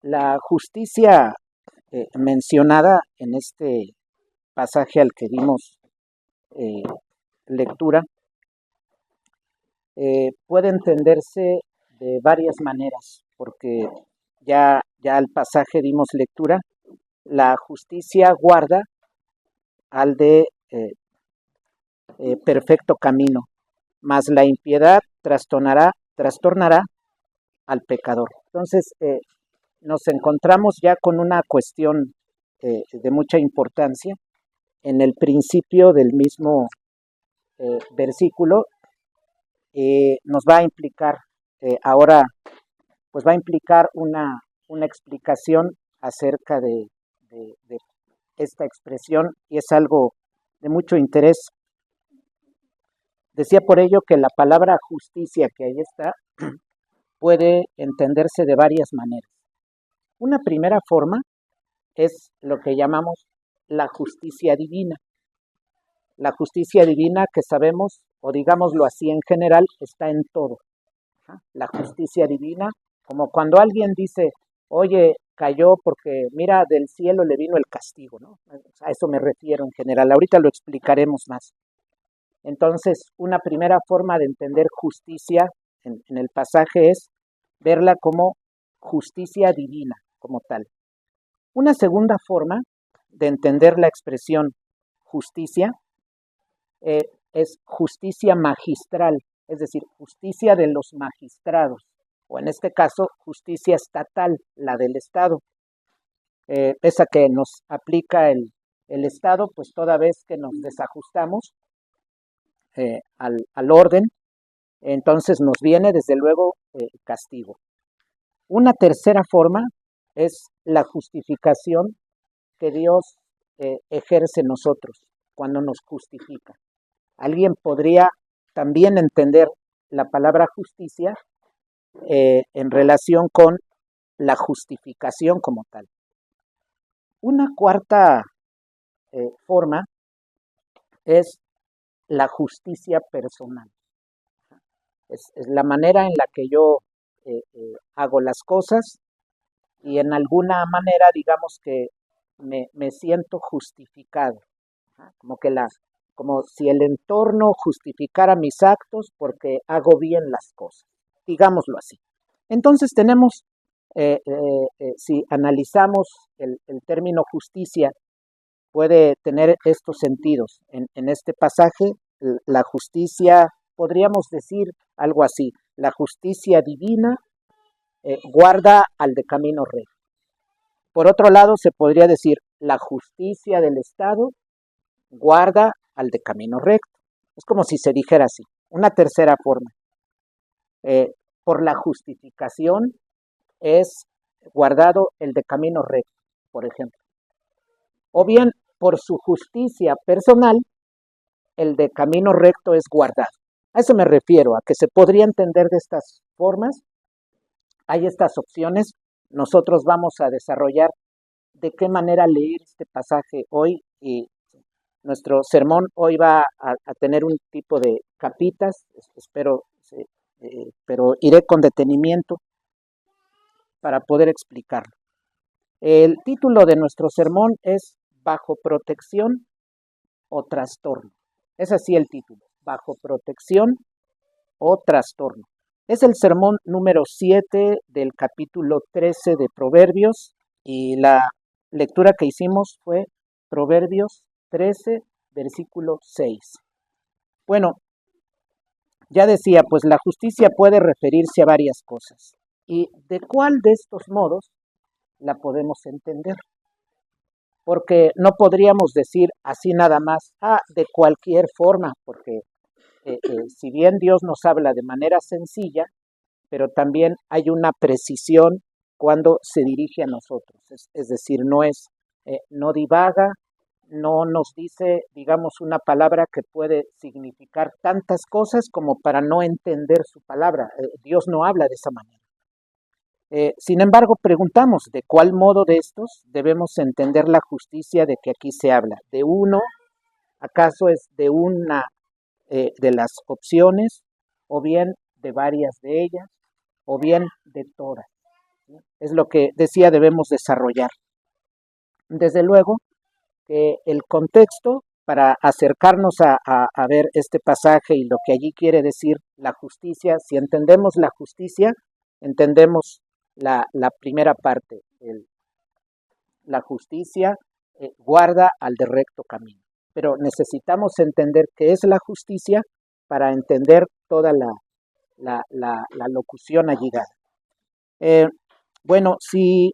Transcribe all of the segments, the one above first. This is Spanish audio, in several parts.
La justicia mencionada en este pasaje al que dimos eh, lectura puede entenderse de varias maneras, porque ya al pasaje dimos lectura. La justicia guarda al de perfecto camino, mas la impiedad trastornará al pecador. Entonces, nos encontramos ya con una cuestión de mucha importancia en el principio del mismo versículo. Nos va a implicar ahora, pues va a implicar una explicación acerca de esta expresión, y es algo de mucho interés. Decía por ello que la palabra justicia que ahí está puede entenderse de varias maneras. Una primera forma es lo que llamamos la justicia divina. La justicia divina que sabemos, o digámoslo así en general, está en todo. La justicia divina, como cuando alguien dice, oye, cayó porque mira, del cielo le vino el castigo, ¿no? A eso me refiero en general. Ahorita lo explicaremos más. Entonces, una primera forma de entender justicia en el pasaje es verla como justicia divina, como tal. Una segunda forma de entender la expresión justicia es justicia magistral, es decir, justicia de los magistrados, o en este caso, justicia estatal, la del Estado. Esa que nos aplica el Estado, pues toda vez que nos desajustamos al orden, entonces nos viene desde luego castigo. Una tercera forma es la justificación que Dios ejerce en nosotros cuando nos justifica. Alguien podría también entender la palabra justicia en relación con la justificación como tal. Una cuarta forma es la justicia personal. Es la manera en la que yo hago las cosas y en alguna manera, digamos que me siento justificado, como si el entorno justificara mis actos porque hago bien las cosas, digámoslo así. Entonces tenemos, si analizamos el término justicia, puede tener estos sentidos. En este pasaje, la justicia, podríamos decir algo así, la justicia divina guarda al de camino recto. Por otro lado, se podría decir, la justicia del Estado guarda al de camino recto. Es como si se dijera así. Una tercera forma, por la justificación es guardado el de camino recto, por ejemplo. O bien, por su justicia personal, el de camino recto es guardado. A eso me refiero, a que se podría entender de estas formas. Hay estas opciones. Nosotros vamos a desarrollar de qué manera leer este pasaje hoy, y nuestro sermón hoy va a tener un tipo de capitas, espero, pero iré con detenimiento para poder explicarlo. El título de nuestro sermón es Bajo protección o trastorno. Es así el título, Bajo protección o trastorno. Es el sermón número 7 del capítulo 13 de Proverbios, y la lectura que hicimos fue Proverbios 13, versículo 6. Bueno, ya decía, pues la justicia puede referirse a varias cosas. ¿Y de cuál de estos modos la podemos entender? Porque no podríamos decir así nada más, de cualquier forma, porque si bien Dios nos habla de manera sencilla, pero también hay una precisión cuando se dirige a nosotros. Es decir, no divaga, no nos dice, digamos, una palabra que puede significar tantas cosas como para no entender su palabra. Dios no habla de esa manera. Sin embargo, preguntamos, ¿de cuál modo de estos debemos entender la justicia de que aquí se habla? ¿De uno? ¿Acaso es de una de las opciones? ¿O bien de varias de ellas? ¿O bien de todas? Es lo que decía debemos desarrollar. Desde luego que el contexto para acercarnos a ver este pasaje y lo que allí quiere decir la justicia, si entendemos la justicia, entendemos la primera parte, la justicia guarda al de recto camino. Pero necesitamos entender qué es la justicia para entender toda la locución allí dada. Bueno, si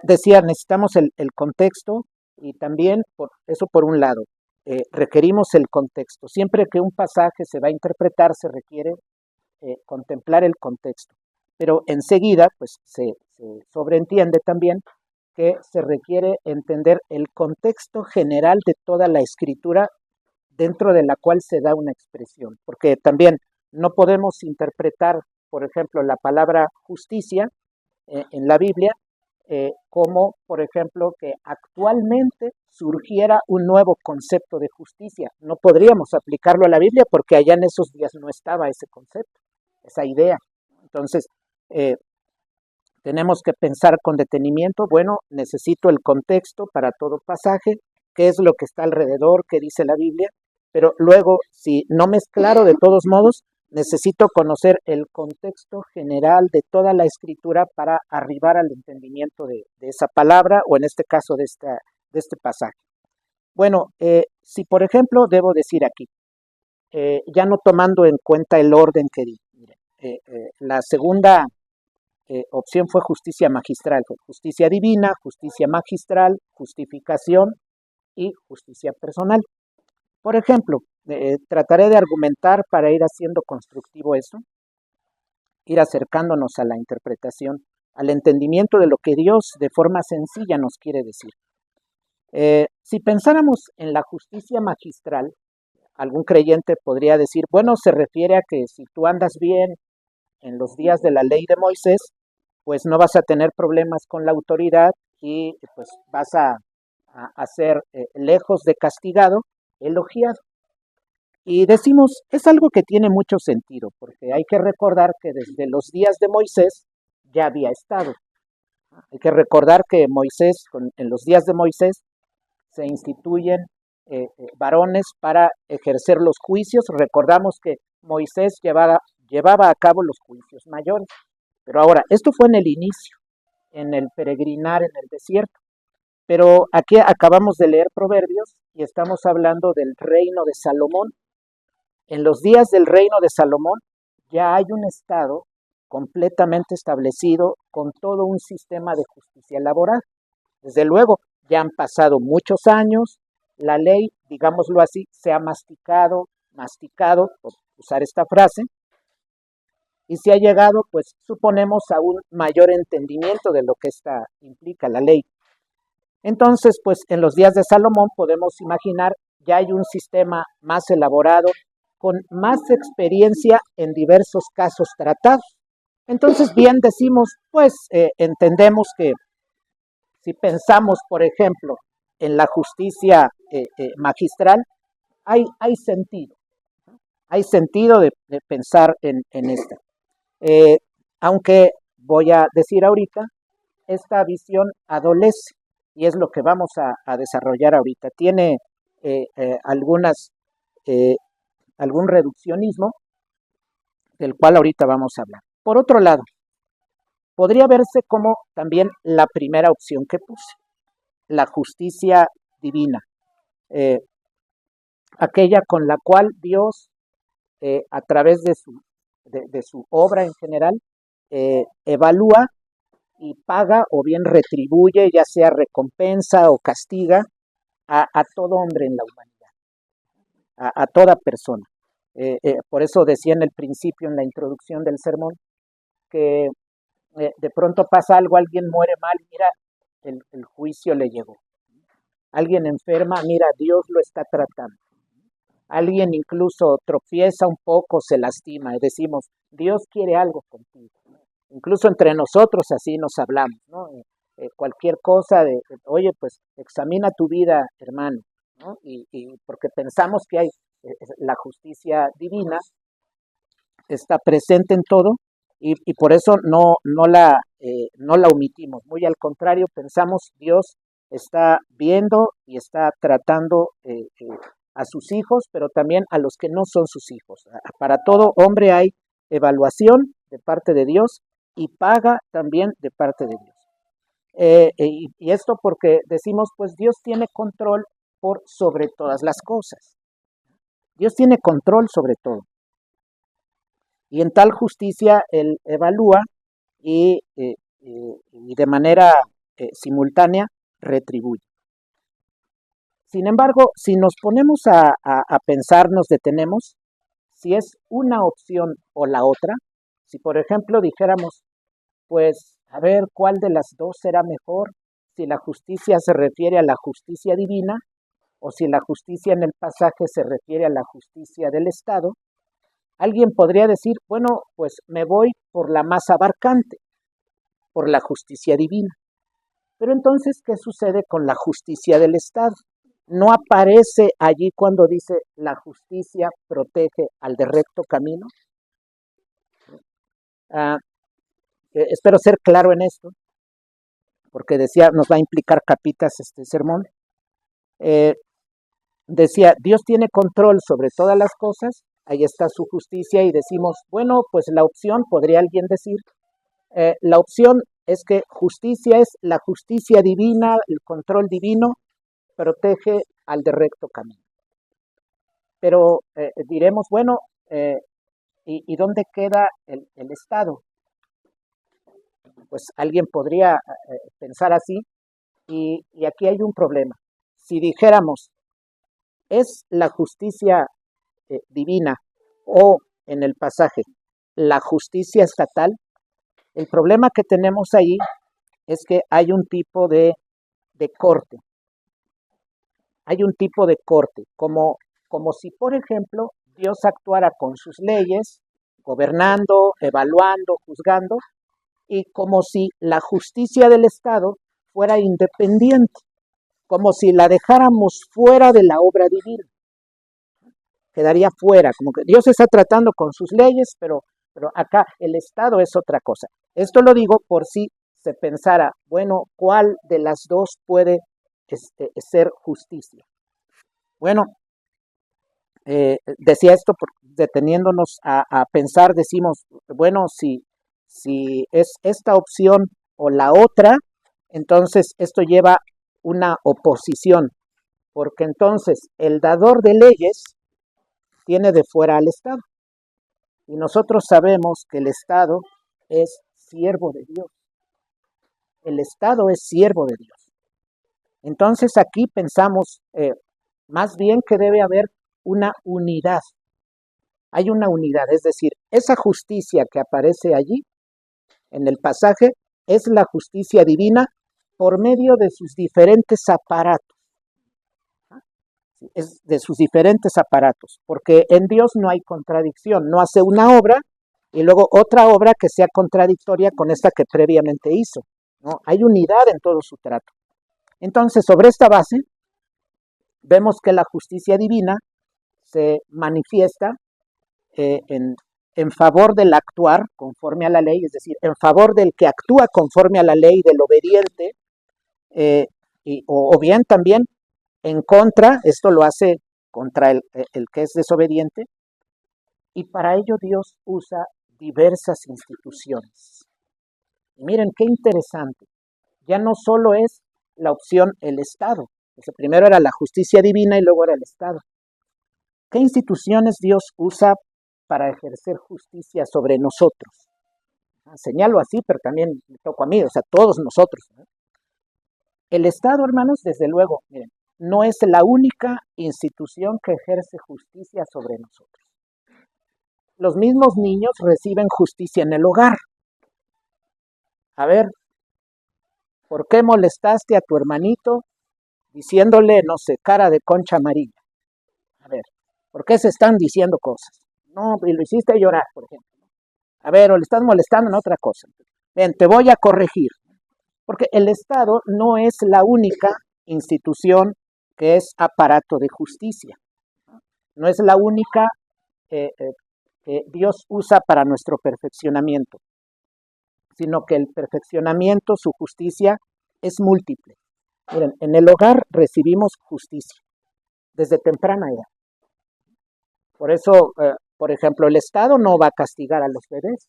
decía, necesitamos el contexto y también, eso por un lado, requerimos el contexto. Siempre que un pasaje se va a interpretar, se requiere contemplar el contexto. Pero enseguida, pues se sobreentiende también que se requiere entender el contexto general de toda la escritura dentro de la cual se da una expresión, porque también no podemos interpretar, por ejemplo, la palabra justicia en la Biblia como, por ejemplo, que actualmente surgiera un nuevo concepto de justicia. No podríamos aplicarlo a la Biblia porque allá en esos días no estaba ese concepto, esa idea. Entonces, tenemos que pensar con detenimiento, bueno, necesito el contexto para todo pasaje, qué es lo que está alrededor, qué dice la Biblia, pero luego, si no me es claro de todos modos, necesito conocer el contexto general de toda la escritura para arribar al entendimiento de esa palabra o en este caso de este pasaje. Bueno, si por ejemplo debo decir aquí, ya no tomando en cuenta el orden que di, mire, la segunda opción fue justicia magistral, fue justicia divina, justicia magistral, justificación y justicia personal. Por ejemplo, trataré de argumentar para ir haciendo constructivo eso, ir acercándonos a la interpretación, al entendimiento de lo que Dios de forma sencilla nos quiere decir. Si pensáramos en la justicia magistral, algún creyente podría decir, bueno, se refiere a que si tú andas bien en los días de la ley de Moisés, pues no vas a tener problemas con la autoridad y pues vas a ser lejos de castigado, elogiado. Y decimos, es algo que tiene mucho sentido, porque hay que recordar que desde los días de Moisés ya había estado. Hay que recordar que Moisés, en los días de Moisés, se instituyen varones para ejercer los juicios. Recordamos que Moisés llevaba a cabo los juicios mayores. Pero ahora, esto fue en el inicio, en el peregrinar en el desierto. Pero aquí acabamos de leer Proverbios y estamos hablando del reino de Salomón. En los días del reino de Salomón ya hay un estado completamente establecido con todo un sistema de justicia laboral. Desde luego, ya han pasado muchos años, la ley, digámoslo así, se ha masticado, por usar esta frase, y se ha llegado, pues suponemos, a un mayor entendimiento de lo que esta implica la ley. Entonces, pues en los días de Salomón podemos imaginar ya hay un sistema más elaborado, con más experiencia en diversos casos tratados. Entonces, bien decimos, pues entendemos que si pensamos, por ejemplo, en la justicia magistral, hay sentido. Hay sentido de pensar en esta. Aunque voy a decir ahorita, esta visión adolece y es lo que vamos a desarrollar ahorita. Tiene algún reduccionismo del cual ahorita vamos a hablar. Por otro lado, podría verse como también la primera opción que puse, la justicia divina, aquella con la cual Dios, a través de su obra en general, evalúa y paga o bien retribuye, ya sea recompensa o castiga a todo hombre en la humanidad, a toda persona. Por eso decía en el principio, en la introducción del sermón, que de pronto pasa algo, alguien muere mal, mira, el juicio le llegó. Alguien enferma, mira, Dios lo está tratando. Alguien incluso tropieza un poco, se lastima, y decimos, Dios quiere algo contigo. Incluso entre nosotros así nos hablamos, ¿no? Cualquier cosa oye, pues examina tu vida, hermano, ¿no? Y porque pensamos que hay la justicia divina, está presente en todo y por eso no la omitimos. Muy al contrario, pensamos Dios está viendo y está tratando a sus hijos, pero también a los que no son sus hijos. Para todo hombre hay evaluación de parte de Dios y paga también de parte de Dios. Y esto porque decimos, pues Dios tiene control por sobre todas las cosas. Dios tiene control sobre todo. Y en tal justicia Él evalúa y de manera simultánea retribuye. Sin embargo, si nos ponemos a pensar, nos detenemos, si es una opción o la otra, si por ejemplo dijéramos, pues a ver cuál de las dos será mejor, si la justicia se refiere a la justicia divina o si la justicia en el pasaje se refiere a la justicia del Estado, alguien podría decir, bueno, pues me voy por la más abarcante, por la justicia divina. Pero entonces, ¿qué sucede con la justicia del Estado? ¿No aparece allí cuando dice la justicia protege al de recto camino? Ah, espero ser claro en esto, porque decía, nos va a implicar capitas este sermón. Decía, Dios tiene control sobre todas las cosas, ahí está su justicia y decimos, bueno, pues la opción, podría alguien decir, la opción es que justicia es la justicia divina, el control divino protege al de recto camino. Pero diremos, bueno, ¿y dónde queda el Estado? Pues alguien podría pensar así y aquí hay un problema. Si dijéramos, es la justicia divina o en el pasaje, la justicia estatal, el problema que tenemos ahí es que hay un tipo de corte. Hay un tipo de corte, como si, por ejemplo, Dios actuara con sus leyes, gobernando, evaluando, juzgando, y como si la justicia del Estado fuera independiente, como si la dejáramos fuera de la obra divina. Quedaría fuera, como que Dios está tratando con sus leyes, pero acá el Estado es otra cosa. Esto lo digo por si se pensara, bueno, ¿cuál de las dos puede ser justicia? Bueno, decía esto deteniéndonos a pensar, decimos, bueno, si es esta opción o la otra, entonces esto lleva una oposición, porque entonces el dador de leyes tiene de fuera al Estado. Y nosotros sabemos que el Estado es siervo de Dios. El Estado es siervo de Dios. Entonces aquí pensamos más bien que debe haber una unidad. Hay una unidad, es decir, esa justicia que aparece allí en el pasaje es la justicia divina por medio de sus diferentes aparatos. Es de sus diferentes aparatos, porque en Dios no hay contradicción, no hace una obra y luego otra obra que sea contradictoria con esta que previamente hizo, ¿no? Hay unidad en todo su trato. Entonces, sobre esta base, vemos que la justicia divina se manifiesta en favor del actuar conforme a la ley, es decir, en favor del que actúa conforme a la ley, del obediente, o bien también en contra, esto lo hace contra el que es desobediente, y para ello Dios usa diversas instituciones. Y miren qué interesante, ya no solo es la opción el Estado, primero era la justicia divina y luego era el Estado. ¿Qué instituciones Dios usa para ejercer justicia sobre nosotros? Señalo así, pero también me toco a mí, o sea, todos nosotros, ¿no? El Estado, hermanos, desde luego, miren, no es la única institución que ejerce justicia sobre nosotros. Los mismos niños reciben justicia en el hogar. A ver, ¿por qué molestaste a tu hermanito diciéndole, no sé, cara de concha amarilla? A ver, ¿por qué se están diciendo cosas? No, y lo hiciste llorar, por ejemplo. A ver, o le estás molestando en otra cosa. Bien, te voy a corregir. Porque el Estado no es la única institución que es aparato de justicia. No es la única que Dios usa para nuestro perfeccionamiento. sino que el perfeccionamiento, su justicia, es múltiple. Miren, en el hogar recibimos justicia desde temprana edad. Por eso, por ejemplo, el Estado no va a castigar a los bebés.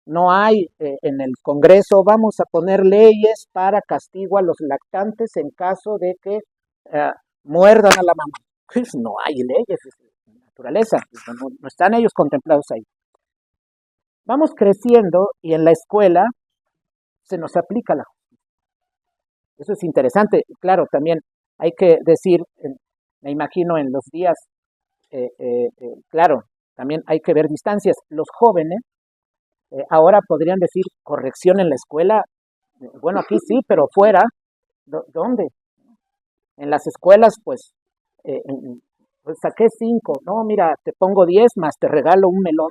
No hay en el Congreso, vamos a poner leyes para castigo a los lactantes en caso de que eh, muerdan a la mamá. Pues no hay leyes, es naturaleza, no están ellos contemplados ahí. Vamos creciendo y en la escuela se nos aplica la justicia. Eso es interesante. Claro, también hay que decir, me imagino en los días, claro, también hay que ver distancias. Los jóvenes ahora podrían decir corrección en la escuela. Bueno, aquí sí, pero fuera, ¿dónde? En las escuelas, pues, pues saqué 5. No, mira, te pongo 10 más te regalo un melón.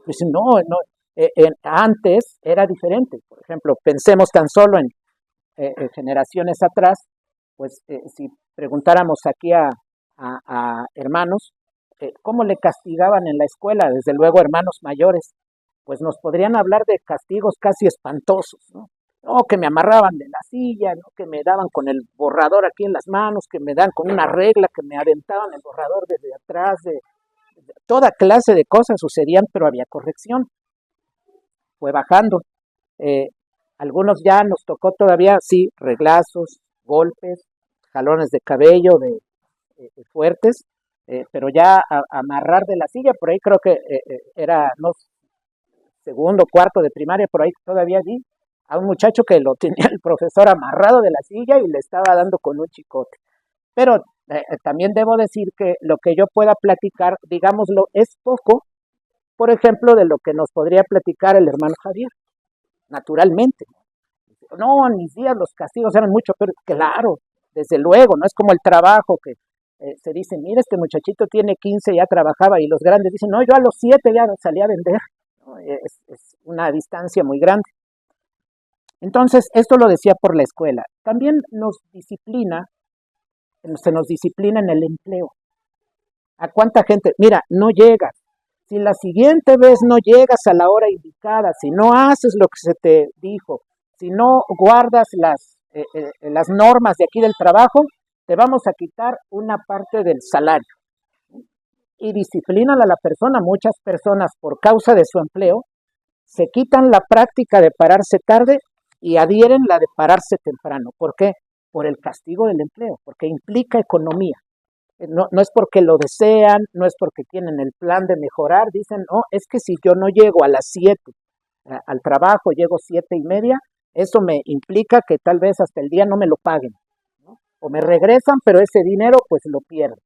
Pues no, no. Antes era diferente. Por ejemplo, pensemos tan solo en generaciones atrás, pues si preguntáramos aquí a hermanos, ¿cómo le castigaban en la escuela? Desde luego hermanos mayores, pues nos podrían hablar de castigos casi espantosos, ¿no? No, que me amarraban de la silla, ¿no? Que me daban con el borrador aquí en las manos, que me dan con una regla, que me aventaban el borrador desde atrás, de toda clase de cosas sucedían, pero había corrección. Fue bajando. Eh, Algunos ya nos tocó todavía, sí, reglazos, golpes, jalones de cabello fuertes, pero ya amarrar de la silla, por ahí creo que era, no, segundo, cuarto de primaria, por ahí todavía vi a un muchacho que lo tenía el profesor amarrado de la silla y le estaba dando con un chicote. Pero también debo decir que lo que yo pueda platicar, digámoslo, es poco, por ejemplo, de lo que nos podría platicar el hermano Javier, naturalmente. No, en mis días los castigos eran mucho, pero claro, desde luego, no es como el trabajo que se dice, mira, este muchachito tiene 15, ya trabajaba, y los grandes dicen, no, yo a los 7 ya salí a vender. ¿No? Es una distancia muy grande. Entonces, esto lo decía por la escuela. También se nos disciplina en el empleo. ¿A cuánta gente? Mira, no llegas. Si la siguiente vez no llegas a la hora indicada, si no haces lo que se te dijo, si no guardas las normas de aquí del trabajo, te vamos a quitar una parte del salario. Y disciplinan a la persona. Muchas personas, por causa de su empleo, se quitan la práctica de pararse tarde y adhieren la de pararse temprano. ¿Por qué? Por el castigo del empleo, porque implica economía. No es porque lo desean, no es porque tienen el plan de mejorar, dicen, no, es que si yo no llego a las 7 al trabajo, llego 7:30, eso me implica que tal vez hasta el día no me lo paguen, ¿no? O me regresan, pero ese dinero pues lo pierdo.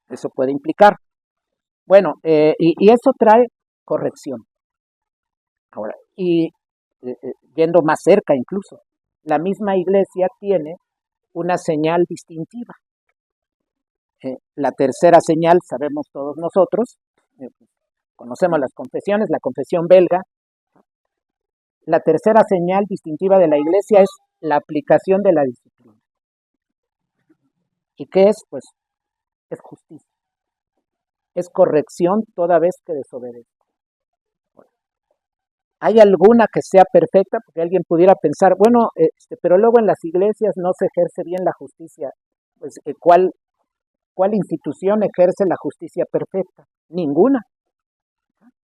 Eso puede implicar. Bueno, y eso trae corrección. Ahora, y yendo más cerca incluso, la misma iglesia tiene una señal distintiva. La tercera señal, sabemos todos nosotros, conocemos las confesiones, la confesión belga. La tercera señal distintiva de la iglesia es la aplicación de la disciplina. ¿Y qué es? Pues es justicia. Es corrección toda vez que desobedece. ¿Hay alguna que sea perfecta? Porque alguien pudiera pensar, bueno, pero luego en las iglesias no se ejerce bien la justicia. Pues, ¿cuál institución ejerce la justicia perfecta? Ninguna,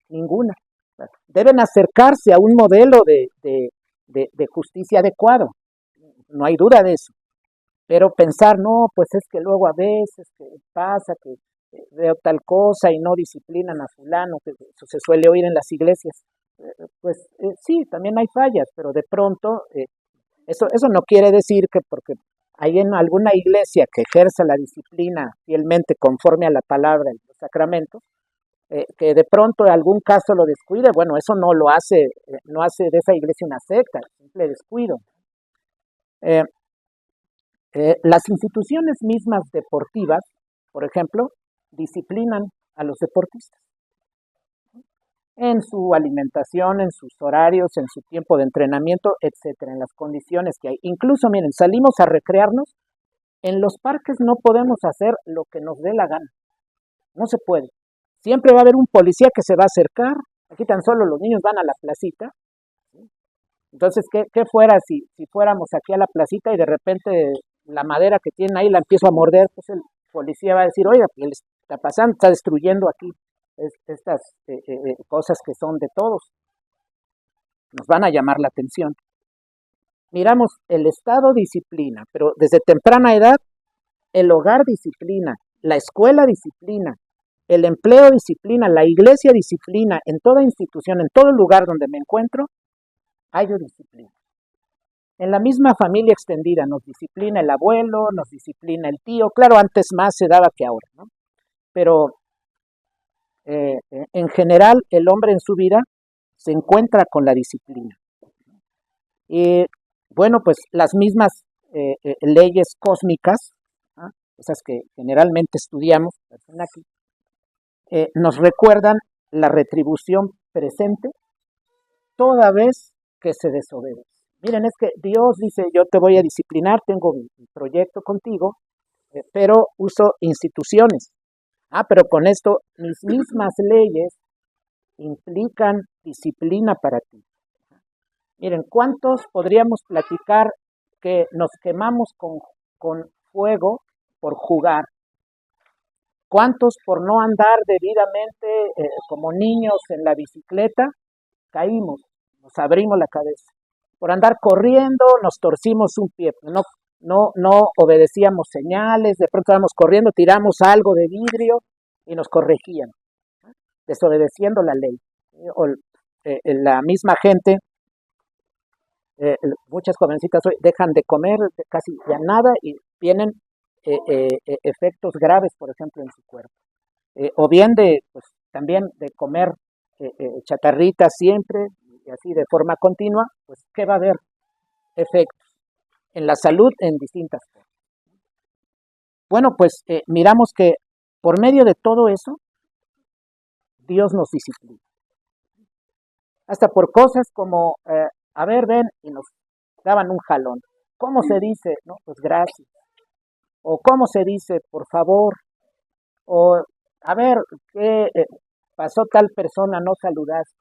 ninguna. Deben acercarse a un modelo de justicia adecuado, no hay duda de eso. Pero pensar, no, pues es que luego a veces que pasa que veo tal cosa y no disciplinan a fulano, que eso se suele oír en las iglesias. Pues sí, también hay fallas, pero de pronto eso no quiere decir que porque hay en alguna iglesia que ejerce la disciplina fielmente conforme a la palabra y los sacramentos, que de pronto en algún caso lo descuide, bueno, eso no lo hace, no hace de esa iglesia una secta, simple descuido. Eh, las instituciones mismas deportivas, por ejemplo, disciplinan a los deportistas en su alimentación, en sus horarios, en su tiempo de entrenamiento, etcétera, en las condiciones que hay. Incluso, miren, salimos a recrearnos, en los parques no podemos hacer lo que nos dé la gana, no se puede. Siempre va a haber un policía que se va a acercar, Aquí tan solo los niños van a la placita. Entonces, ¿qué fuera si fuéramos aquí a la placita y de repente la madera que tienen ahí la empiezo a morder? Pues el policía va a decir, oiga, ¿qué le está pasando? Está destruyendo aquí estas cosas que son de todos. Nos van a llamar la atención. Miramos, el Estado disciplina, pero desde temprana edad, el hogar disciplina, la escuela disciplina, el empleo disciplina, la iglesia disciplina, en toda institución, en todo lugar donde me encuentro, hay disciplina. En la misma familia extendida nos disciplina el abuelo, nos disciplina el tío. Claro, antes más se daba que ahora, ¿no? Pero en general el hombre en su vida se encuentra con la disciplina. Y bueno, pues las mismas leyes cósmicas, ¿ah? Esas que generalmente estudiamos, aquí, nos recuerdan la retribución presente toda vez que se desobedece. Miren, es que Dios dice, yo te voy a disciplinar, tengo mi proyecto contigo, pero uso instituciones. Pero con esto mis mismas leyes implican disciplina para ti. Miren, ¿cuántos podríamos platicar que nos quemamos con fuego por jugar? ¿Cuántos por no andar debidamente como niños en la bicicleta caímos, nos abrimos la cabeza? Por andar corriendo nos torcimos un pie, no obedecíamos señales, de pronto íbamos corriendo, tiramos algo de vidrio y nos corregían, desobedeciendo la ley. O la misma gente, muchas jovencitas hoy dejan de comer casi ya nada y vienen efectos graves, por ejemplo, en su cuerpo. O bien pues, también de comer chatarritas siempre y así de forma continua, pues ¿qué va a haber? Efectos en la salud en distintas formas. Bueno, pues miramos que por medio de todo eso, Dios nos disciplina. Hasta por cosas como, a ver, ven, y nos daban un jalón. ¿Cómo se dice? No, pues gracias. O ¿cómo se dice? Por favor. O, a ver, ¿qué pasó tal persona? No saludaste.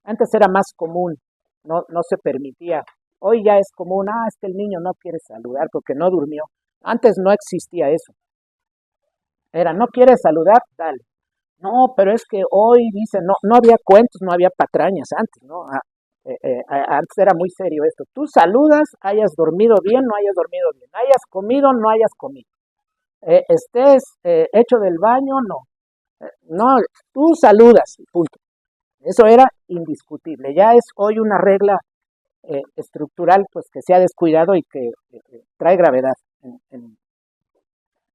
Antes era más común, no se permitía. Hoy ya es común, es que el niño no quiere saludar porque no durmió. Antes no existía eso. Era, no quiere saludar, dale. No, pero es que hoy dice, no había cuentos, no había patrañas antes, ¿no? Antes era muy serio esto. Tú saludas, hayas dormido bien, no hayas dormido bien. Hayas comido, no hayas comido. Estés hecho del baño, no. No, tú saludas, punto. Eso era indiscutible. Ya es hoy una regla estructural pues que se ha descuidado y que trae gravedad.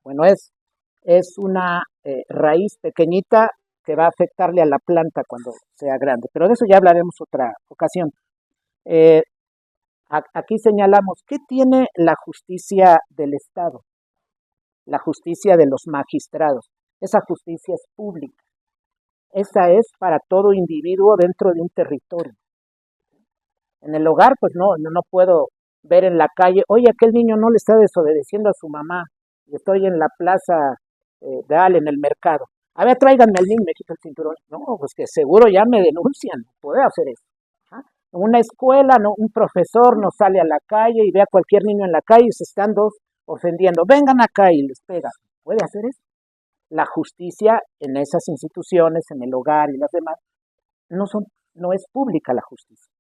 Bueno, es una raíz pequeñita que va a afectarle a la planta cuando sea grande, pero de eso ya hablaremos otra ocasión. Aquí señalamos, ¿qué tiene la justicia del Estado? La justicia de los magistrados. Esa justicia es pública. Esa es para todo individuo dentro de un territorio. En el hogar, pues no puedo ver en la calle, oye, aquel niño no le está desobedeciendo a su mamá, y estoy en la plaza en el mercado. A ver, tráiganme al niño, me quita el cinturón. No, pues que seguro ya me denuncian, puede hacer eso. En una escuela, no, un profesor no sale a la calle y ve a cualquier niño en la calle y se están dos ofendiendo. Vengan acá y les pega. ¿Puede hacer eso? La justicia en esas instituciones, en el hogar y las demás, no es pública la justicia.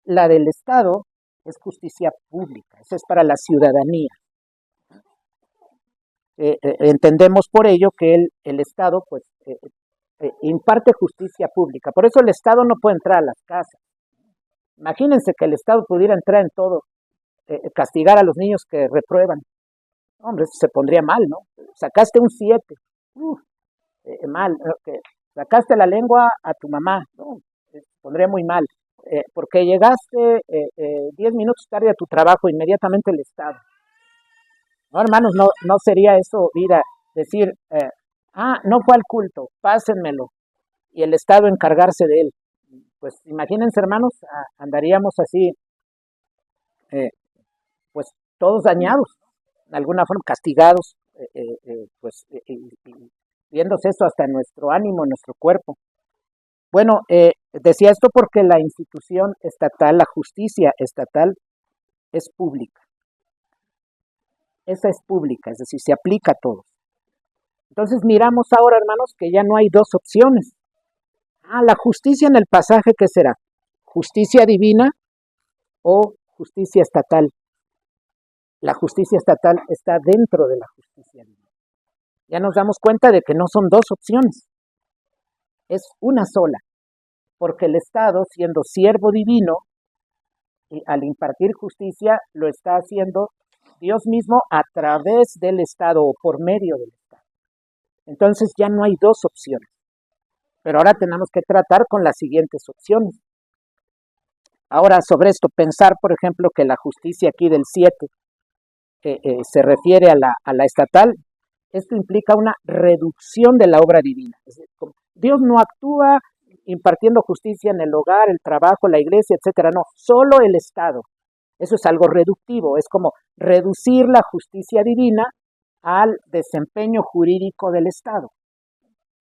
La del Estado es justicia pública, esa es para la ciudadanía. Entendemos por ello que el Estado pues imparte justicia pública. Por eso el Estado no puede entrar a las casas. Imagínense que el Estado pudiera entrar en todo, castigar a los niños que reprueban. Hombre, eso se pondría mal, ¿no? Sacaste un 7, mal. Sacaste la lengua a tu mamá, ¿no? Se pondría muy mal. Porque llegaste 10 minutos tarde a tu trabajo, inmediatamente el Estado. No, hermanos, no sería eso vida. Decir, no fue al culto, pásenmelo. Y el Estado encargarse de él. Pues imagínense, hermanos, andaríamos así, pues todos dañados, de alguna forma castigados, pues viéndose esto hasta en nuestro ánimo, en nuestro cuerpo. Bueno, decía esto porque la institución estatal, la justicia estatal, es pública. Esa es pública, es decir, se aplica a todos. Entonces miramos ahora, hermanos, que ya no hay dos opciones. La justicia en el pasaje, ¿qué será? ¿Justicia divina o justicia estatal? La justicia estatal está dentro de la justicia divina. Ya nos damos cuenta de que no son dos opciones, es una sola, porque el Estado, siendo siervo divino, y al impartir justicia, lo está haciendo Dios mismo a través del Estado o por medio del Estado. Entonces ya no hay dos opciones. Pero ahora tenemos que tratar con las siguientes opciones. Ahora, sobre esto, pensar, por ejemplo, que la justicia aquí del 7 se refiere a la estatal, esto implica una reducción de la obra divina. Es decir, Dios no actúa impartiendo justicia en el hogar, el trabajo, la iglesia, etcétera. No, solo el Estado. Eso es algo reductivo, es como reducir la justicia divina al desempeño jurídico del Estado.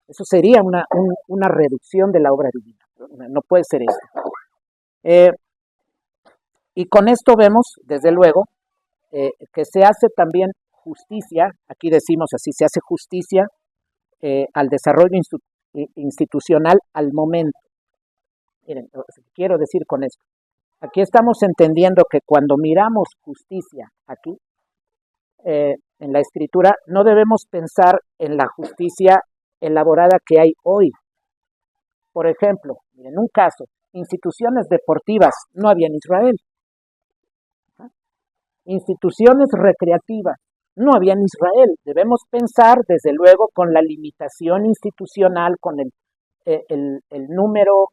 Eso sería una reducción de la obra divina. No puede ser eso. Y con esto vemos, desde luego, que se hace también justicia, aquí decimos así, se hace justicia al desarrollo institucional al momento. Miren, quiero decir con esto, aquí estamos entendiendo que cuando miramos justicia aquí, en la Escritura, no debemos pensar en la justicia elaborada que hay hoy. Por ejemplo, en un caso, instituciones deportivas no había en Israel. Instituciones recreativas no había en Israel. Debemos pensar, desde luego, con la limitación institucional, con el número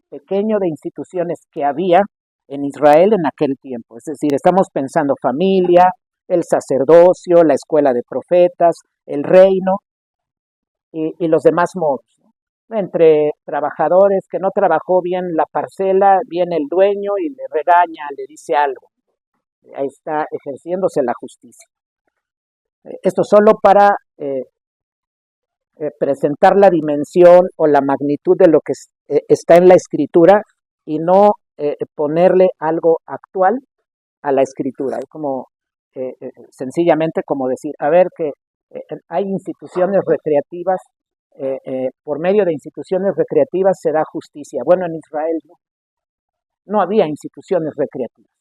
pequeño de instituciones que había en Israel en aquel tiempo. Es decir, estamos pensando familia, el sacerdocio, la escuela de profetas, el reino y los demás modos, ¿no? Entre trabajadores que no trabajó bien la parcela, viene el dueño y le regaña, le dice algo. Ahí está ejerciéndose la justicia. Esto solo para presentar la dimensión o la magnitud de lo que está en la Escritura y no ponerle algo actual a la Escritura. Es como sencillamente como decir, a ver que hay instituciones recreativas, por medio de instituciones recreativas se da justicia. Bueno, en Israel no había instituciones recreativas.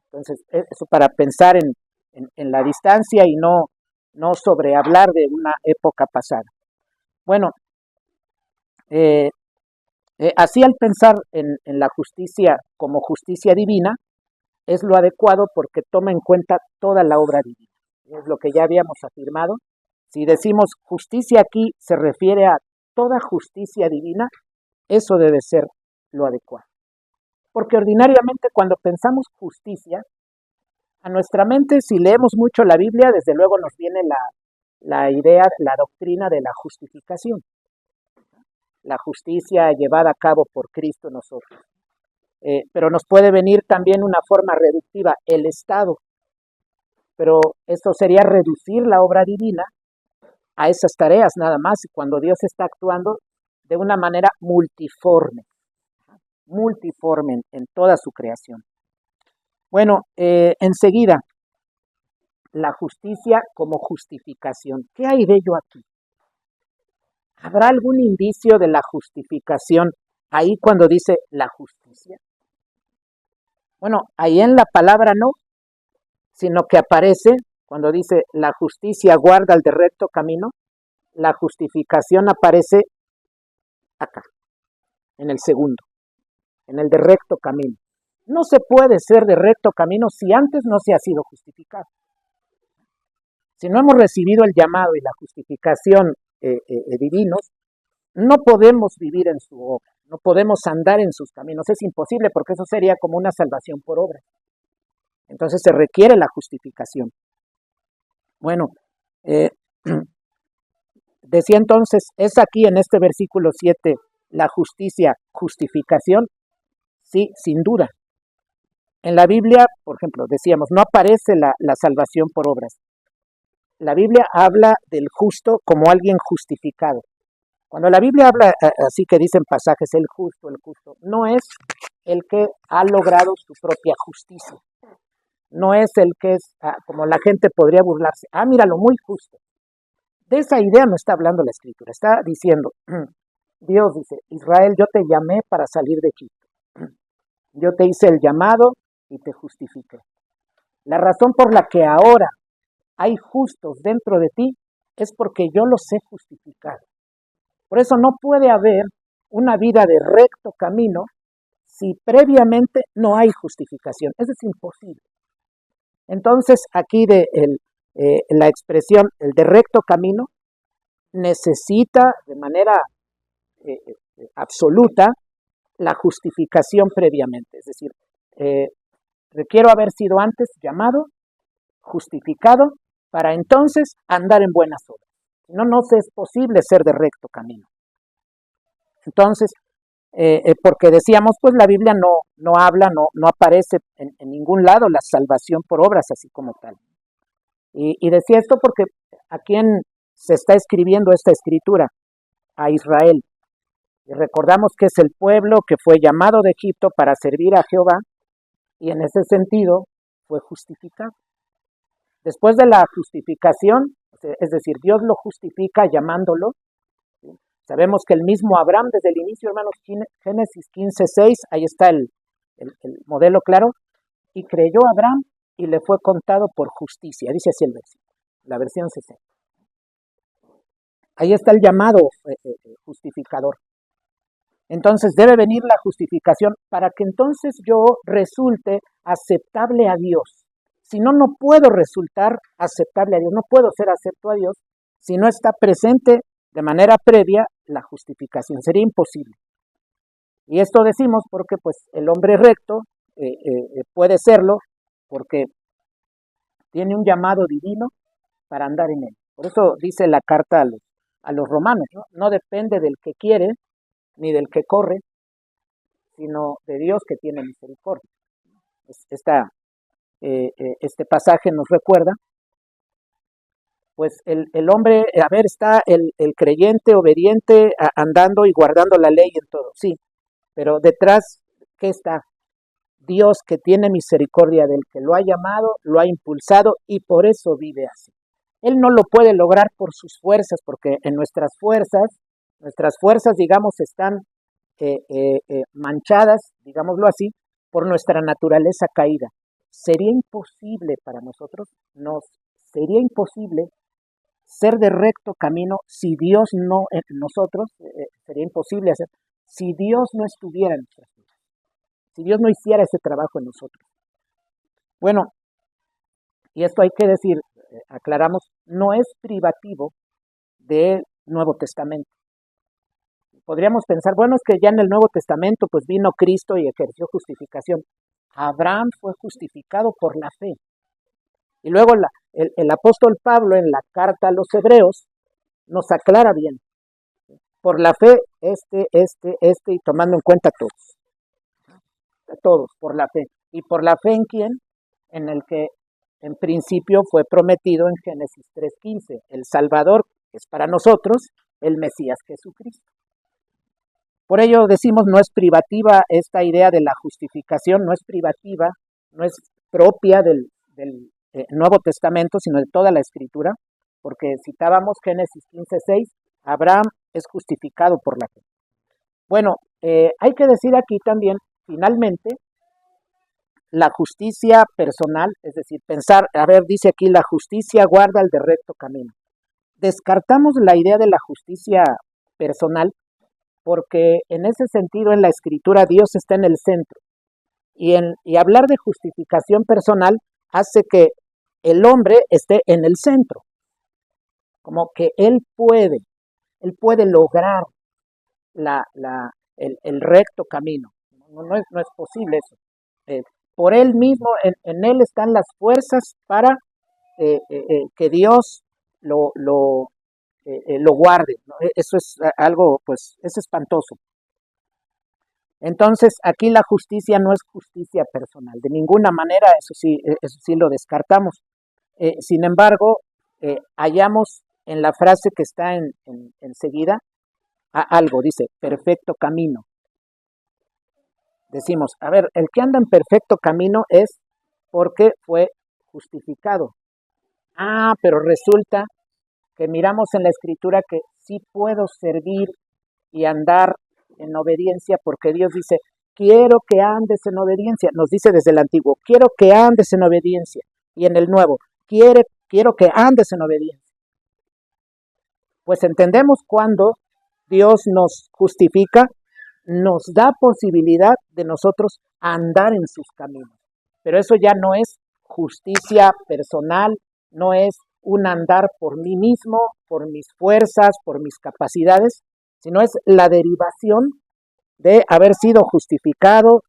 Entonces, eso para pensar en la distancia y no sobre hablar de una época pasada. Bueno, así al pensar en la justicia como justicia divina, es lo adecuado porque toma en cuenta toda la obra divina. Es lo que ya habíamos afirmado. Si decimos justicia aquí se refiere a toda justicia divina, eso debe ser lo adecuado. Porque ordinariamente cuando pensamos justicia, a nuestra mente, si leemos mucho la Biblia, desde luego nos viene la idea, la doctrina de la justificación. La justicia llevada a cabo por Cristo en nosotros. Pero nos puede venir también una forma reductiva, el Estado. Pero eso sería reducir la obra divina a esas tareas nada más, cuando Dios está actuando de una manera multiforme en toda su creación. Bueno, enseguida, la justicia como justificación. ¿Qué hay de ello aquí? ¿Habrá algún indicio de la justificación ahí cuando dice la justicia? Bueno, ahí en la palabra no, sino que aparece cuando dice la justicia guarda el de recto camino, la justificación aparece acá, en el segundo, en el de recto camino. No se puede ser de recto camino si antes no se ha sido justificado. Si no hemos recibido el llamado y la justificación divinos, no podemos vivir en su obra, no podemos andar en sus caminos. Es imposible porque eso sería como una salvación por obra. Entonces se requiere la justificación. Bueno, decía entonces, ¿es aquí en este versículo 7 la justificación? Sí, sin duda. En la Biblia, por ejemplo, decíamos, no aparece la salvación por obras. La Biblia habla del justo como alguien justificado. Cuando la Biblia habla así que dicen pasajes, el justo, no es el que ha logrado su propia justicia, no es el que es, como la gente podría burlarse, míralo, muy justo. De esa idea no está hablando la Escritura, está diciendo, Dios dice, Israel, yo te llamé para salir de Egipto, yo te hice el llamado y te justifiqué. La razón por la que ahora hay justos dentro de ti es porque yo los he justificado. Por eso no puede haber una vida de recto camino si previamente no hay justificación. Eso es imposible. Entonces, aquí la expresión el de recto camino necesita de manera absoluta la justificación previamente. Es decir, requiero haber sido antes llamado, justificado, para entonces andar en buenas obras. Si no, no es posible ser de recto camino. Entonces, porque decíamos, pues la Biblia no habla, no aparece en ningún lado la salvación por obras así como tal. Y decía esto porque a quién se está escribiendo esta escritura, a Israel. Y recordamos que es el pueblo que fue llamado de Egipto para servir a Jehová y en ese sentido fue justificado. Después de la justificación, es decir, Dios lo justifica llamándolo. ¿Sí? Sabemos que el mismo Abraham desde el inicio, hermanos, Génesis 15:6, ahí está el modelo claro, y creyó Abraham y le fue contado por justicia, dice así el versículo, la versión 60. Ahí está el llamado justificador. Entonces debe venir la justificación para que entonces yo resulte aceptable a Dios. Si no, no puedo resultar aceptable a Dios, no puedo ser acepto a Dios si no está presente de manera previa la justificación. Sería imposible. Y esto decimos porque pues el hombre recto puede serlo porque tiene un llamado divino para andar en él. Por eso dice la carta a los romanos, ¿no? No depende del que quiere ni del que corre, sino de Dios que tiene misericordia. Este pasaje nos recuerda, pues el hombre, está el creyente obediente andando y guardando la ley en todo, sí, pero detrás, ¿qué está? Dios que tiene misericordia del que lo ha llamado, lo ha impulsado y por eso vive así. Él no lo puede lograr por sus fuerzas, porque en nuestras fuerzas, digamos, están manchadas, digámoslo así, por nuestra naturaleza caída. Sería imposible para nosotros, sería imposible ser de recto camino si Dios no, nosotros, sería imposible hacer, si Dios no estuviera en nuestras vidas, si Dios no hiciera ese trabajo en nosotros. Bueno, y esto hay que decir, aclaramos, no es privativo del Nuevo Testamento. Podríamos pensar, bueno, es que ya en el Nuevo Testamento pues vino Cristo y ejerció justificación. Abraham fue justificado por la fe. Y luego el apóstol Pablo en la carta a los Hebreos nos aclara bien. Por la fe, y tomando en cuenta todos, por la fe. ¿Y por la fe en quién? En el que en principio fue prometido en Génesis 3:15, el Salvador es para nosotros el Mesías Jesucristo. Por ello decimos, no es privativa esta idea de la justificación, no es privativa, no es propia del Nuevo Testamento, sino de toda la Escritura, porque citábamos Génesis 15:6, Abraham es justificado por la fe. Bueno, hay que decir aquí también, finalmente, la justicia personal, es decir, pensar, dice aquí, la justicia guarda el de recto camino. Descartamos la idea de la justicia personal porque en ese sentido en la Escritura Dios está en el centro. Y hablar de justificación personal hace que el hombre esté en el centro, como que él puede lograr el recto camino. No es posible eso. Por él mismo, en él están las fuerzas para que Dios lo guarde, ¿no? Eso es algo, pues, es espantoso. Entonces, aquí la justicia no es justicia personal, de ninguna manera, eso sí lo descartamos. Sin embargo, hallamos en la frase que está enseguida, a algo, dice, perfecto camino. Decimos, a ver, el que anda en perfecto camino es porque fue justificado. Ah, pero resulta que miramos en la Escritura que sí puedo servir y andar en obediencia porque Dios dice, quiero que andes en obediencia. Nos dice desde el Antiguo, quiero que andes en obediencia. Y en el Nuevo, quiero que andes en obediencia. Pues entendemos cuando Dios nos justifica, nos da posibilidad de nosotros andar en sus caminos. Pero eso ya no es justicia personal, no es un andar por mí mismo, por mis fuerzas, por mis capacidades, sino es la derivación de haber sido justificado,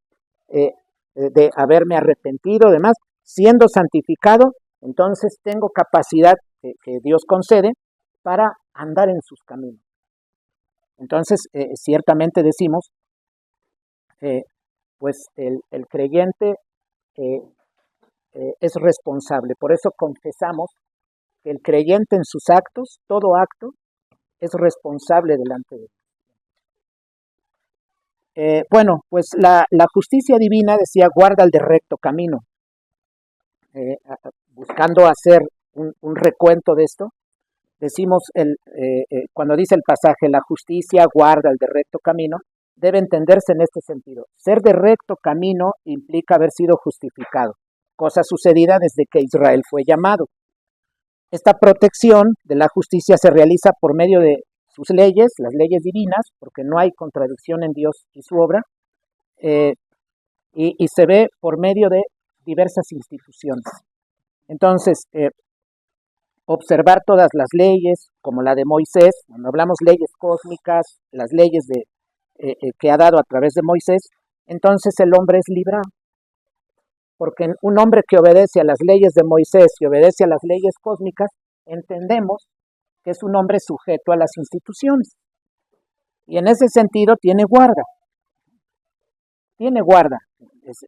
de haberme arrepentido, demás, siendo santificado, entonces tengo capacidad que Dios concede para andar en sus caminos. Entonces, ciertamente decimos, pues el creyente eh, es responsable. Por eso confesamos que el creyente en sus actos, todo acto, es responsable delante de Dios. Bueno, pues la justicia divina, decía, guarda el de recto camino. Buscando hacer un recuento de esto, decimos, cuando dice el pasaje, la justicia guarda el de recto camino, debe entenderse en este sentido. Ser de recto camino implica haber sido justificado, cosa sucedida desde que Israel fue llamado. Esta protección de la justicia se realiza por medio de sus leyes, las leyes divinas, porque no hay contradicción en Dios y su obra, y se ve por medio de diversas instituciones. Entonces, observar todas las leyes, como la de Moisés, cuando hablamos leyes cósmicas, las leyes que ha dado a través de Moisés, entonces el hombre es librado. Porque un hombre que obedece a las leyes de Moisés y obedece a las leyes cósmicas, entendemos que es un hombre sujeto a las instituciones. Y en ese sentido tiene guarda. Tiene guarda.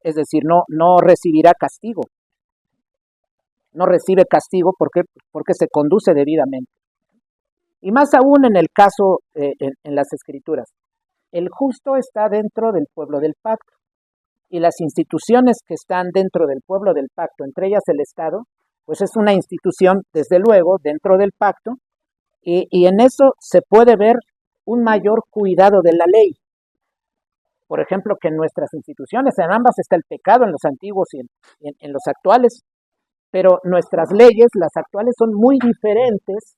Es decir, no recibirá castigo. No recibe castigo porque se conduce debidamente. Y más aún en el caso, en las Escrituras. El justo está dentro del pueblo del pacto. Y las instituciones que están dentro del pueblo del pacto, entre ellas el Estado, pues es una institución, desde luego, dentro del pacto, y en eso se puede ver un mayor cuidado de la ley. Por ejemplo, que en nuestras instituciones, en ambas está el pecado, en los antiguos y en los actuales, pero nuestras leyes, las actuales, son muy diferentes,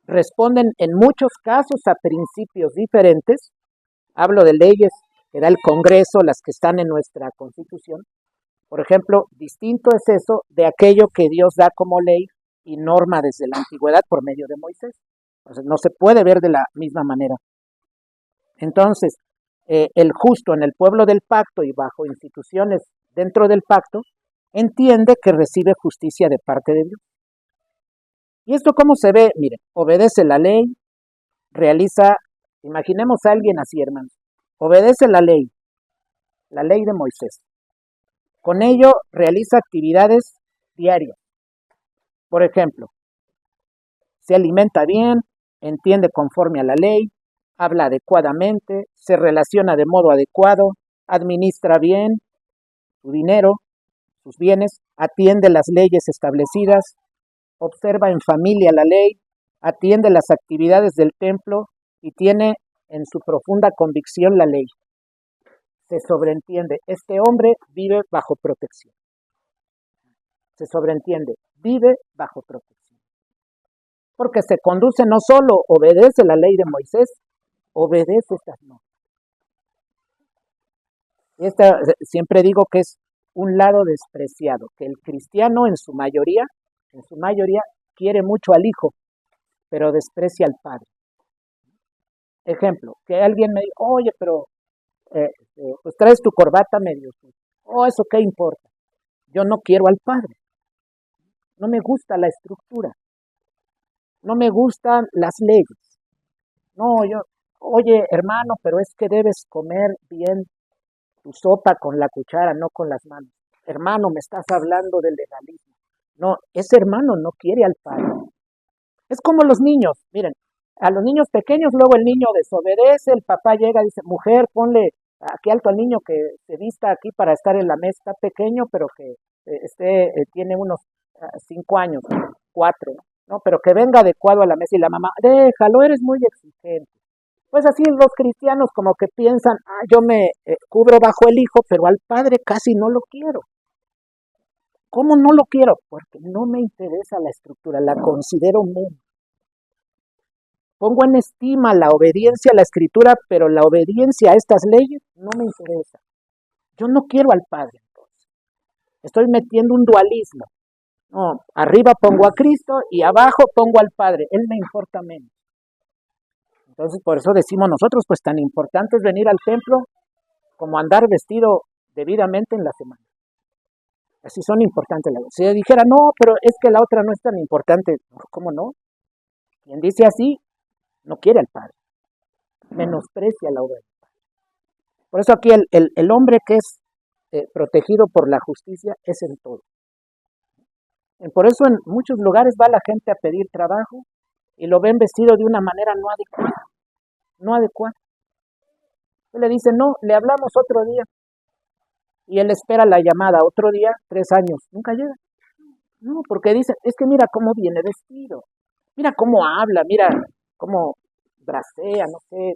responden en muchos casos a principios diferentes. Hablo de leyes que da el Congreso, las que están en nuestra Constitución. Por ejemplo, distinto es eso de aquello que Dios da como ley y norma desde la antigüedad por medio de Moisés. O sea, no se puede ver de la misma manera. Entonces, el justo en el pueblo del pacto y bajo instituciones dentro del pacto, entiende que recibe justicia de parte de Dios. ¿Y esto cómo se ve? Miren, obedece la ley, realiza, imaginemos a alguien así, hermanos, obedece la ley de Moisés. Con ello realiza actividades diarias. Por ejemplo, se alimenta bien, entiende conforme a la ley, habla adecuadamente, se relaciona de modo adecuado, administra bien su dinero, sus bienes, atiende las leyes establecidas, observa en familia la ley, atiende las actividades del templo y tiene en su profunda convicción la ley. Se sobreentiende, este hombre vive bajo protección. Se sobreentiende, vive bajo protección. Porque se conduce, no solo obedece la ley de Moisés, obedece estas normas. Siempre digo que es un lado despreciado, que el cristiano en su mayoría quiere mucho al hijo, pero desprecia al padre. Ejemplo, que alguien me diga, oye, pero pues traes tu corbata medio. Oh, ¿eso qué importa? Yo no quiero al padre. No me gusta la estructura. No me gustan las leyes. No, oye, hermano, pero es que debes comer bien tu sopa con la cuchara, no con las manos. Hermano, me estás hablando del legalismo. No, ese hermano no quiere al padre. Es como los niños, miren, A los niños pequeños, luego el niño desobedece, el papá llega y dice, mujer, ponle aquí alto al niño que se vista aquí para estar en la mesa, está pequeño, pero que tiene unos 5 años, 4, ¿no? Pero que venga adecuado a la mesa y la mamá, déjalo, eres muy exigente. Pues así los cristianos como que piensan, yo me cubro bajo el hijo, pero al padre casi no lo quiero. ¿Cómo no lo quiero? Porque no me interesa la estructura, la considero menos. Pongo en estima la obediencia a la escritura, pero la obediencia a estas leyes no me interesa. Yo no quiero al Padre, entonces. Estoy metiendo un dualismo. No, arriba pongo a Cristo y abajo pongo al Padre. Él me importa menos. Entonces, por eso decimos nosotros, pues tan importante es venir al templo como andar vestido debidamente en la semana. Así son importantes las cosas. Si dijera, no, pero es que la otra no es tan importante. ¿Cómo no? Quien dice así, no quiere al Padre. Menosprecia la obra del Padre. Por eso aquí el hombre que es protegido por la justicia es en todo. Por eso en muchos lugares va la gente a pedir trabajo y lo ven vestido de una manera no adecuada. No adecuada. Él le dice, no, le hablamos otro día. Y él espera la llamada otro día, 3 años. Nunca llega. No, porque dice, es que mira cómo viene vestido. Mira cómo habla, mira cómo bracea, no sé,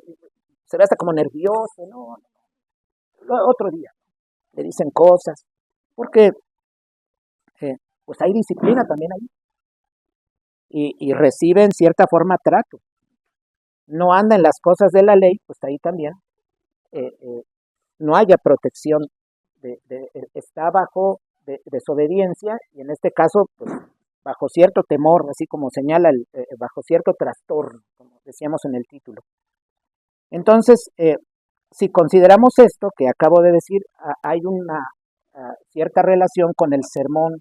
se ve hasta como nervioso, no. Otro día le dicen cosas, porque pues hay disciplina también ahí. Y recibe en cierta forma trato. No anda en las cosas de la ley, pues ahí también no haya protección, está bajo desobediencia y en este caso, pues bajo cierto temor, así como señala, bajo cierto trastorno, como decíamos en el título. Entonces, si consideramos esto que acabo de decir, hay una cierta relación con el sermón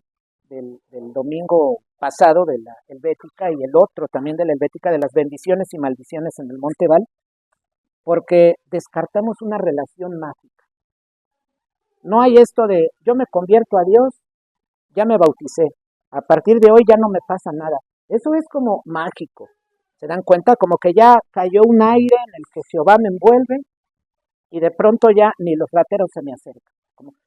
del domingo pasado de la Helvética y el otro también de la Helvética de las bendiciones y maldiciones en el Monte Val, porque descartamos una relación mágica. No hay esto de yo me convierto a Dios, ya me bauticé, a partir de hoy ya no me pasa nada. Eso es como mágico. ¿Se dan cuenta? Como que ya cayó un aire en el que Jehová me envuelve y de pronto ya ni los rateros se me acercan.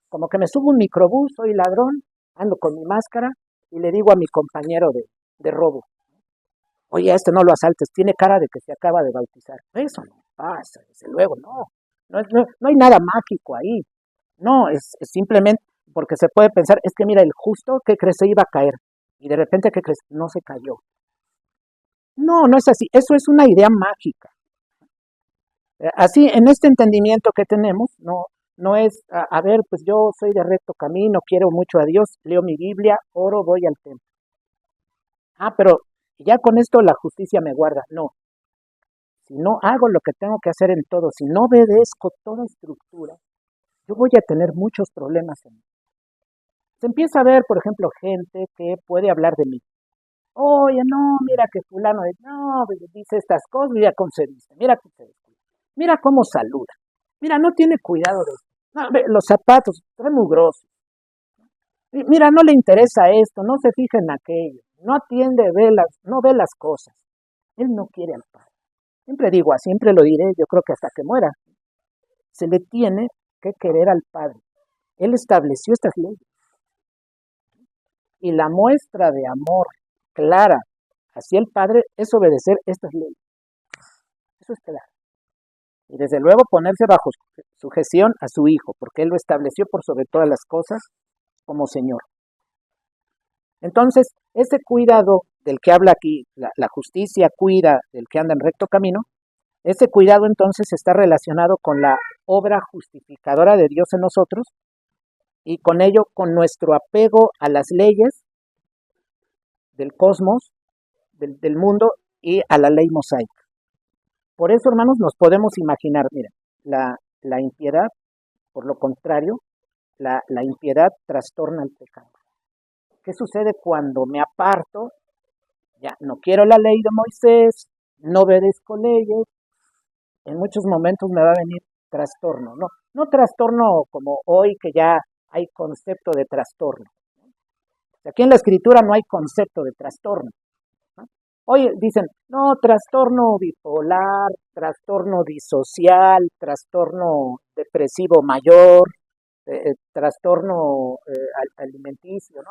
Como que me subo un microbús, soy ladrón, ando con mi máscara y le digo a mi compañero de robo, oye, a este no lo asaltes, tiene cara de que se acaba de bautizar. Eso no pasa, desde luego, no. No hay nada mágico ahí. No, es simplemente porque se puede pensar, es que mira, el justo, ¿qué crees? Se iba a caer. Y de repente, ¿qué crees? No se cayó. No, no es así. Eso es una idea mágica. Así, en este entendimiento que tenemos, no es, a ver, pues yo soy de recto camino, quiero mucho a Dios, leo mi Biblia, oro, voy al templo. Pero ya con esto la justicia me guarda. No, si no hago lo que tengo que hacer en todo, si no obedezco toda estructura, yo voy a tener muchos problemas en mí. Se empieza a ver, por ejemplo, gente que puede hablar de mí. Oye, no, mira que fulano no, dice estas cosas, ya concediste, mira que se descuida. Mira cómo saluda. Mira, no tiene cuidado de esto. No, los zapatos, están mugrosos. Mira, no le interesa esto, no se fija en aquello, no atiende, no ve las cosas. Él no quiere al Padre. Siempre digo, siempre lo diré, yo creo que hasta que muera. Se le tiene que querer al Padre. Él estableció estas leyes. Y la muestra de amor clara hacia el Padre es obedecer estas leyes. Eso es claro. Y desde luego ponerse bajo sujeción a su Hijo, porque Él lo estableció por sobre todas las cosas como Señor. Entonces, ese cuidado del que habla aquí, la justicia cuida del que anda en recto camino, ese cuidado entonces está relacionado con la obra justificadora de Dios en nosotros y con ello con nuestro apego a las leyes del cosmos, del mundo y a la ley mosaica. Por eso, hermanos, nos podemos imaginar, mira, la impiedad, por lo contrario, la impiedad trastorna el pecado. ¿Qué sucede cuando me aparto? Ya no quiero la ley de Moisés, no obedezco leyes, en muchos momentos me va a venir trastorno, no trastorno como hoy que ya hay concepto de trastorno. Aquí en la escritura no hay concepto de trastorno, ¿no? Oye, dicen, no, trastorno bipolar, trastorno disocial, trastorno depresivo mayor, trastorno alimenticio, ¿no?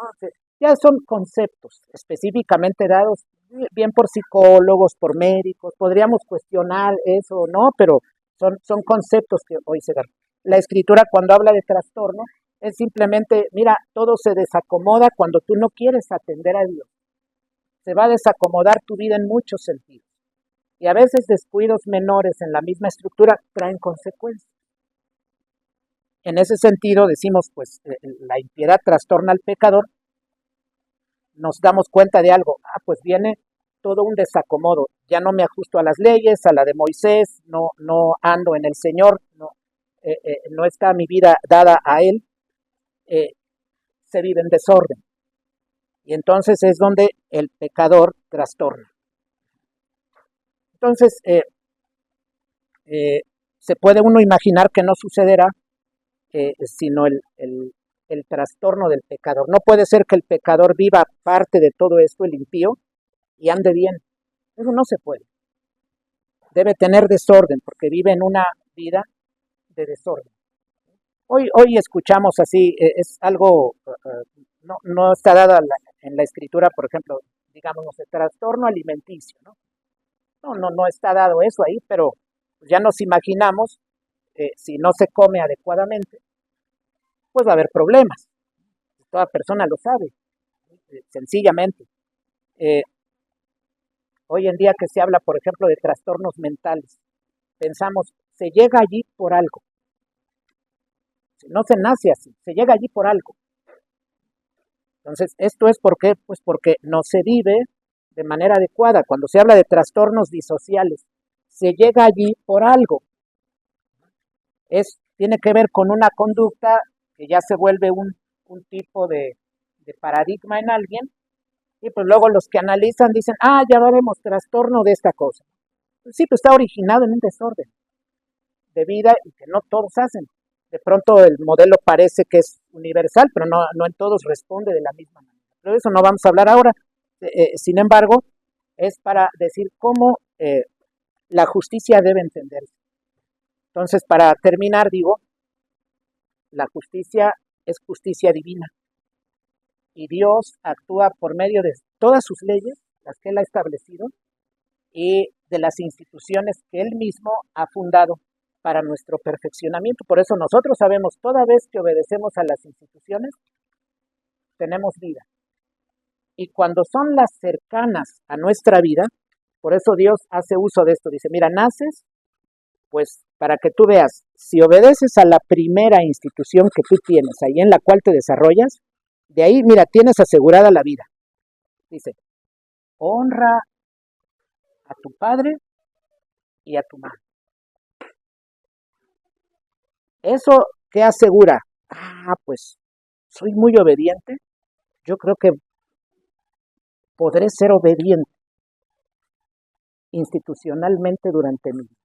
Ya son conceptos específicamente dados bien por psicólogos, por médicos, podríamos cuestionar eso, ¿no? Pero son conceptos que hoy se dan. La escritura cuando habla de trastorno es simplemente, mira, todo se desacomoda cuando tú no quieres atender a Dios. Se va a desacomodar tu vida en muchos sentidos. Y a veces descuidos menores en la misma estructura traen consecuencias. En ese sentido decimos, pues, la impiedad trastorna al pecador, nos damos cuenta de algo, pues viene todo un desacomodo, ya no me ajusto a las leyes, a la de Moisés, no ando en el Señor, no está mi vida dada a Él, se vive en desorden. Y entonces es donde el pecador trastorna. Entonces, se puede uno imaginar que no sucederá, sino el trastorno del pecador. No puede ser que el pecador viva parte de todo esto, el impío, y ande bien. Eso no se puede. Debe tener desorden, porque vive en una vida de desorden. Hoy escuchamos así, es algo, no está dada en la escritura, por ejemplo, digamos, no sé, trastorno alimenticio, ¿no? No está dado eso ahí, pero ya nos imaginamos, si no se come adecuadamente, pues va a haber problemas. Toda persona lo sabe, sencillamente. Eh, Hoy en día que se habla, por ejemplo, de trastornos mentales, pensamos, se llega allí por algo. No se nace así, se llega allí por algo. Entonces, ¿esto es por qué? Pues porque no se vive de manera adecuada. Cuando se habla de trastornos disociales, se llega allí por algo. Tiene que ver con una conducta que ya se vuelve un tipo de paradigma en alguien, y pues luego los que analizan dicen, ya veremos trastorno de esta cosa. Pues sí, pues está originado en un desorden de vida y que no todos hacen. De pronto el modelo parece que es universal, pero no en todos responde de la misma manera. Pero de eso no vamos a hablar ahora. Sin embargo, es para decir cómo la justicia debe entenderse. Entonces, para terminar, digo, la justicia es justicia divina. Y Dios actúa por medio de todas sus leyes, las que Él ha establecido, y de las instituciones que Él mismo ha fundado para nuestro perfeccionamiento. Por eso nosotros sabemos, toda vez que obedecemos a las instituciones, tenemos vida. Y cuando son las cercanas a nuestra vida, por eso Dios hace uso de esto. Dice, mira, naces, pues para que tú veas, si obedeces a la primera institución que tú tienes, ahí en la cual te desarrollas, de ahí, mira, tienes asegurada la vida. Dice, honra a tu padre y a tu madre. ¿Eso qué asegura? Pues soy muy obediente. Yo creo que podré ser obediente institucionalmente durante mi vida.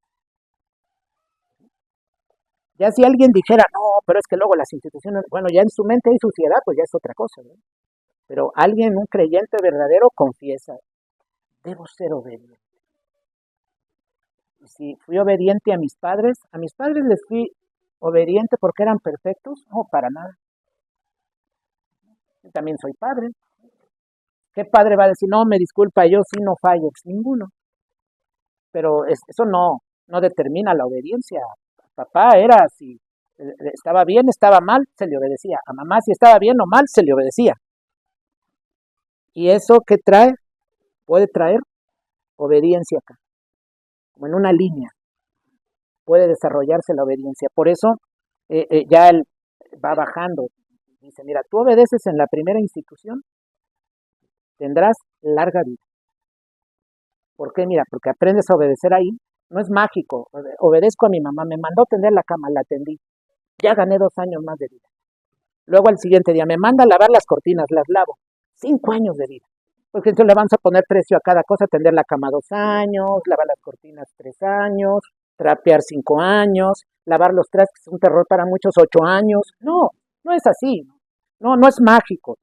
Ya si alguien dijera, no, pero es que luego las instituciones, bueno, ya en su mente hay suciedad, pues ya es otra cosa, ¿no? Pero alguien, un creyente verdadero, confiesa, debo ser obediente. Y si fui obediente a mis padres les fui obediente porque eran perfectos, no, para nada. Yo también soy padre. ¿Qué padre va a decir, no, me disculpa, yo sí no fallo? Pues ninguno. Pero eso no determina la obediencia. Papá era, si estaba bien, estaba mal, se le obedecía. A mamá, si estaba bien o mal, se le obedecía. ¿Y eso qué trae? Puede traer obediencia acá, como en una línea. Puede desarrollarse la obediencia. Por eso ya él va bajando. Dice, mira, tú obedeces en la primera institución, tendrás larga vida. ¿Por qué? Mira, porque aprendes a obedecer ahí. No es mágico. Obedezco a mi mamá, me mandó tender la cama, la atendí. Ya gané 2 años más de vida. Luego al siguiente día me manda a lavar las cortinas, las lavo. 5 años de vida. Porque entonces le vamos a poner precio a cada cosa, tender la cama 2 años, lavar las cortinas 3 años, trapear 5 años, lavar los trastes, que es un terror para muchos, 8 años. No es así. No es mágico.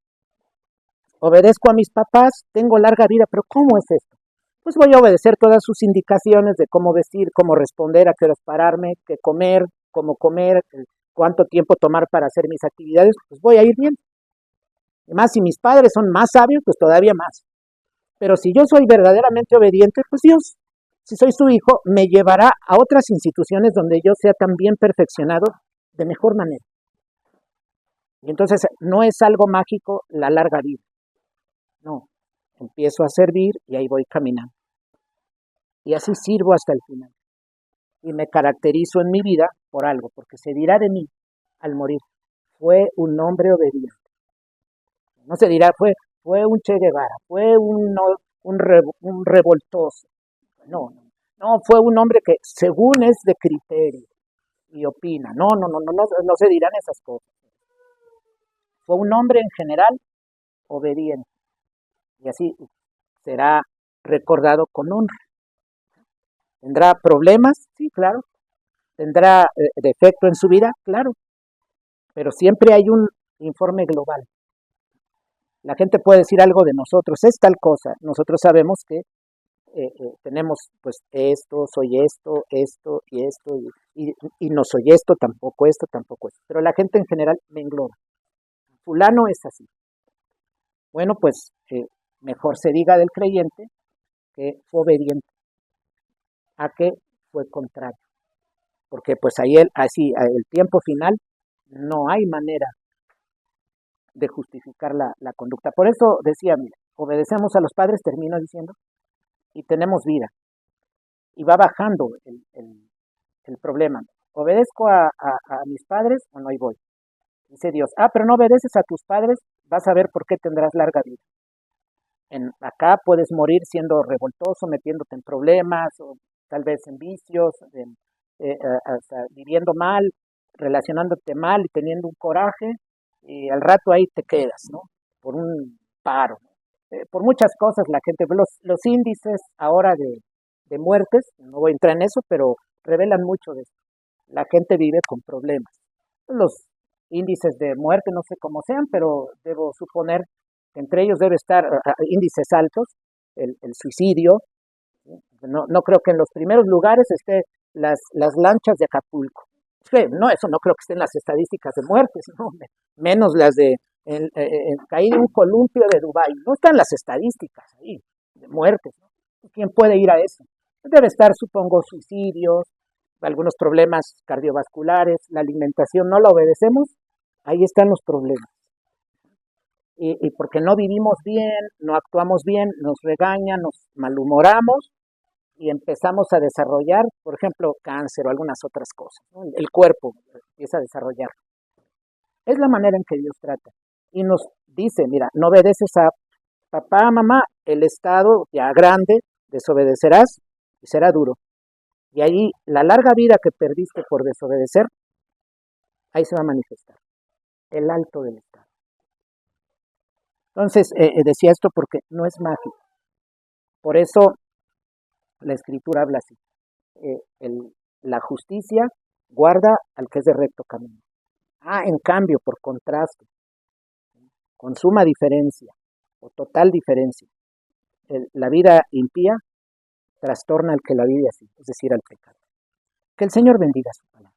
Obedezco a mis papás, tengo larga vida, pero ¿cómo es esto? pues voy a obedecer todas sus indicaciones de cómo vestir, cómo responder, a qué horas pararme, qué comer, cómo comer, cuánto tiempo tomar para hacer mis actividades, pues voy a ir bien. Además, si mis padres son más sabios, pues todavía más. Pero si yo soy verdaderamente obediente, pues Dios, si soy su hijo, me llevará a otras instituciones donde yo sea también perfeccionado de mejor manera. Y entonces no es algo mágico la larga vida. No, empiezo a servir y ahí voy caminando. Y así sirvo hasta el final. Y me caracterizo en mi vida por algo, porque se dirá de mí al morir, fue un hombre obediente. No se dirá, fue un Che Guevara, fue un revoltoso. No, no, no, fue un hombre que según es de criterio y opina. No, no, no, no, no, no se dirán esas cosas. Fue un hombre en general obediente y así será recordado con honra. ¿Tendrá problemas? Sí, claro. ¿Tendrá defecto en su vida? Claro. Pero siempre hay un informe global. La gente puede decir algo de nosotros, es tal cosa. Nosotros sabemos que tenemos pues esto y esto, y no soy esto, tampoco esto. Pero la gente en general me engloba. Fulano es así. Bueno, pues mejor se diga del creyente que fue obediente a que fue contrario. Porque pues ahí así, el tiempo final, no hay manera de justificar la conducta. Por eso decía, mira, obedecemos a los padres, termino diciendo, y tenemos vida. Y va bajando el problema. ¿Obedezco a mis padres o no? Ahí voy. Dice Dios, pero no obedeces a tus padres, vas a ver por qué tendrás larga vida. Acá puedes morir siendo revoltoso, metiéndote en problemas, o tal vez en vicios, viviendo mal, relacionándote mal y teniendo un coraje, y al rato ahí te quedas, ¿no? Por un paro. Por muchas cosas la gente, los índices ahora de muertes, no voy a entrar en eso, pero revelan mucho de esto. La gente vive con problemas. Los índices de muerte, no sé cómo sean, pero debo suponer que entre ellos debe estar índices altos, el suicidio. No, no creo que en los primeros lugares esté las lanchas de Acapulco. No, eso no creo que esté en las estadísticas de muertes, no, menos las de caer en un columpio de Dubái. No están las estadísticas ahí de muertes. ¿No? ¿Quién puede ir a eso? Debe estar, supongo, suicidios, algunos problemas cardiovasculares, la alimentación no la obedecemos, ahí están los problemas. Y porque no vivimos bien, no actuamos bien, nos regañan, nos malhumoramos y empezamos a desarrollar, por ejemplo, cáncer o algunas otras cosas. ¿No? El cuerpo empieza a desarrollar. Es la manera en que Dios trata. Y nos dice, mira, no obedeces a papá, mamá, el Estado ya grande, desobedecerás y será duro. Y ahí la larga vida que perdiste por desobedecer, ahí se va a manifestar el alto del Estado. Entonces, decía esto porque no es mágico. Por eso la Escritura habla así. La justicia guarda al que es de recto camino. En cambio, por contraste, con suma diferencia o total diferencia, la vida impía trastorna al que la vive así, es decir, al pecado. Que el Señor bendiga su palabra.